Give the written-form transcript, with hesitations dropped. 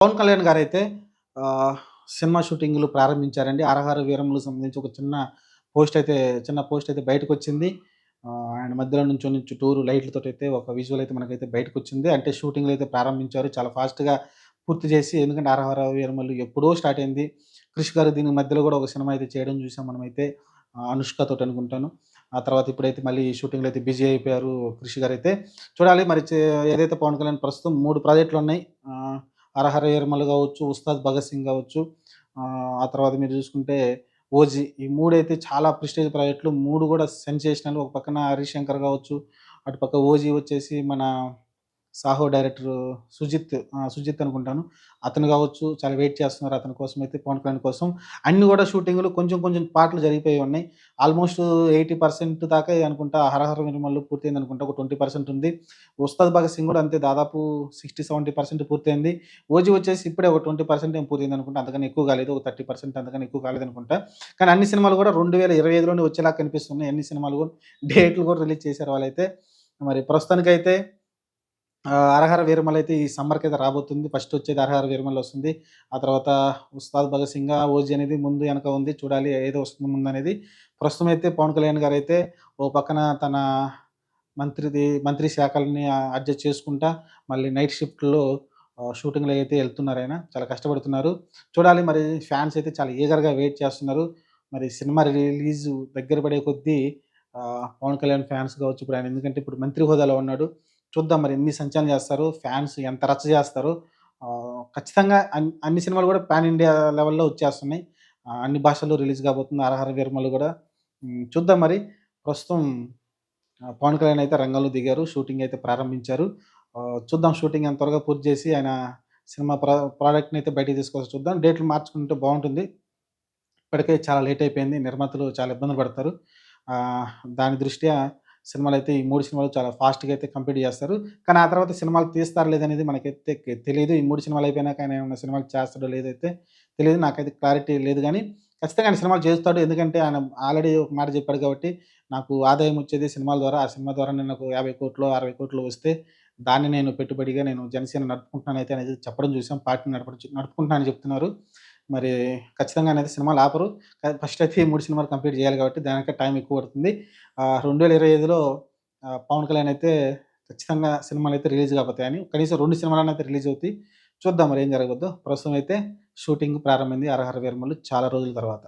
పవన్ కళ్యాణ్ గారైతే ఆహ్, సినిమా షూటింగ్‌లు ప్రారంభించారండి. 'హరహర వీరమ్మ'లకు సంబంధించి ఒక చిన్న పోస్ట్ అయితే బయటకొచ్చింది. ఆయన మధ్యలో నుంచొని చుట్టూరు లైట్‌లతోటైతే ఒక విజువల్ అయితే మనకైతే బయటకొచ్చింది. అంటే షూటింగ్‌లయితే ప్రారంభించారు. చాలా ఫాస్ట్‌గా పూర్తి చేసి ఎందుకంటే 'హరహర వీరమ్మలు' ఎప్పుడో స్టార్ట్ అయింది. 'క్రిష్' గారు దీనికి మధ్యలో గూడా ఒక సినిమా అయితే చేయడం చూసాం మనమైతే. 'అనుష్కతోటి' అనుకుంటాను. ఆ తర్వాత ఇప్పుడైతే మళ్ళీ షూటింగ్‌లో అయితే బిజీ అయిపోయారు 'క్రిష్' గారైతే. చూడాలి మరి ఏదైతే పవన్ కళ్యాణ్ ప్రస్తుతం 3 ప్రాజెక్టులున్నాయి. 'హరహర వీరమల్లు' గావచ్చు, 'ఉస్తాద్ భగత్ సింగ్' గావచ్చు, ఆ తర్వాత మీరు చూసుకుంటే 'ఓజీ' ఈ 3 అయితే చాలా ప్రెస్టీజ్ ప్రాజెక్టులు. 3 గూడా సెన్సేషనల్. ఒక పక్కన 'హరీష్ శంకర్' గావచ్చు, అటుపక్క 'ఓజీ' వచ్చేసి మన 'సాహో' డైరెక్టరు 'సుజిత్' అనుకుంటాను. అతను గావచ్చు చాలా వెయిట్ చేస్తున్నారు అతని కోసమైతే, పవన్ కళ్యాణ్ కోసం. అన్నీ గూడా షూటింగులు కొంచెం కొంచెం పార్ట్‌లు జరిగిపోయి ఉన్నాయి. ఆల్మోస్ట్ 80% దాకా అనుకుంటా 'హరహర వీరమల్లు' పూర్తయిందనుకుంటా. ఒక 20% ఉంది. 'ఉస్తాద్ భగత్ సింగ్' గూడా అంతే దాదాపు 60, 70% పూర్తయింది. 'ఓజీ' వచ్చేసి ఇప్పుడే ఒక 20% ఏమో పూర్తయిందనుకుంటా. అంతకన్నా ఎక్కువ కాలేదు. ఒక 30% అంతకన్నా ఎక్కువ కాలేదనుకుంటా. కానీ అన్ని సినిమాలు గూడా 2025లోనే వచ్చేలాగా కనిపిస్తున్నాయి. అన్ని సినిమాలు గూడా డేట్లు గూడా రిలీజ్ చేశారు వాళ్ళైతే. మరి ప్రస్తుతానికైతే 'హరహర వీరమల్లు' అయితే ఈ సమ్మర్‌కైతే రాబోతుంది. ఫస్ట్ వచ్చేది 'హరహర వీరమల్లు' వస్తుంది. ఆ తర్వాత 'ఉస్తాద్ భగత్ సింగా', 'ఓజీ' అనేది ముందు వెనక ఉంది. చూడాలి ఏది వస్తుంది ముందనేది. ప్రస్తుతం అయితే పవన్ కళ్యాణ్ గారైతే ఓ పక్కన తన మంత్రి శాఖల్ని అడ్జస్ట్ చేసుకుంటా మళ్ళీ నైట్ షిఫ్ట్‌లో షూటింగ్‌లకైతే ఎళ్తున్నారాయన. చాలా కష్టపడుతున్నారు. చూడాలి మరి ఫ్యాన్స్ అయితే చాలా ఈగర్‌గా వెయిట్ చేస్తున్నారు. మరి సినిమా రిలీజు దగ్గర పడే కొద్దీ పవన్ కళ్యాణ్ ఫ్యాన్స్ కావచ్చు, ఇప్పుడు ఆయన ఎందుకంటే ఇప్పుడు మంత్రి హోదాలో ఉన్నాడు. చూద్దాం మరి ఎన్ని సంచలనం చేస్తారో, ఫ్యాన్స్ ఎంత రచ్చ చేస్తారో. ఖచ్చితంగా అన్ని సినిమాలు కూడా పాన్ ఇండియా లెవెల్‌లో వచ్చేస్తున్నాయి. అన్ని భాషల్లో రిలీజ్ కాబోతుంది 'హరహర వీరమల్లు' కూడా. చూద్దాం మరి. ప్రస్తుతం పవన్ కళ్యాణ్ అయితే రంగంలో దిగారు. షూటింగ్ అయితే ప్రారంభించారు. చూద్దాం షూటింగ్ ఎంత త్వరగా పూర్తి చేసి ఆయన సినిమా ప్రొడక్ట్‌ని అయితే బయటికి తీసుకొస్తారో చూద్దాం. డేట్లు మార్చుకుంటే బావుంటుంది. ఇప్పటికే చాలా లేట్ అయిపోయింది. నిర్మాతలు చాలా ఇబ్బందులు పడతారు. ఆహ్, దాని దృష్ట్యా సినిమాలైతే ఈ 3 సినిమాలు చాలా ఫాస్ట్‌గా అయితే కంప్లీట్ చేస్తారు. కానీ ఆ తర్వాత సినిమాలు తీస్తారో లేదనేది మనకైతే తెలీదు. ఈ 3 సినిమాలు అయిపోయినాక ఆయన ఏమన్నా సినిమాలు చేస్తాడో లేదో అయితే తెలీదు. నాకైతే క్లారిటీ లేదు గానీ, ఖచ్చితంగా ఆయన సినిమాలు చేస్తాడు. ఎందుకంటే ఆయన ఆల్రెడీ ఒక మాట చెప్పాడు కాబట్టి, నాకు ఆదాయం వచ్చేది సినిమాల ద్వారా. ఆ సినిమా ద్వారా నేను నాకు 50,00,00,000, 60,00,00,000 వస్తే దాన్ని నేను పెట్టుబడిగా నేను జనసేన నడుపుకుంటున్నానయితే అనేది చెప్పడం చూసాం. పార్టీని నడుపుకుంటున్నానని చెప్తున్నారు. మరి ఖచ్చితంగా అనేది సినిమాలు ఆపరు. ఫస్ట్ అయితే ఈ 3 సినిమాలు కంప్లీట్ చేయాలి కాబట్టి దానికే టైం ఎక్కువ పడుతుంది. 2025లో పవన్ కళ్యాణ్ అయితే ఖచ్చితంగా సినిమాలైతే రిలీజ్ కాబోతాయని. కనీసం 2 సినిమాలన్నా అయితే రిలీజ్ అవుతాయి. చూద్దాం మరి ఏం జరగబోద్దో. ప్రస్తుతం అయితే షూటింగ్ ప్రారంభమైంది 'హరహర వీరమల్లు' చాలా రోజుల తర్వాత.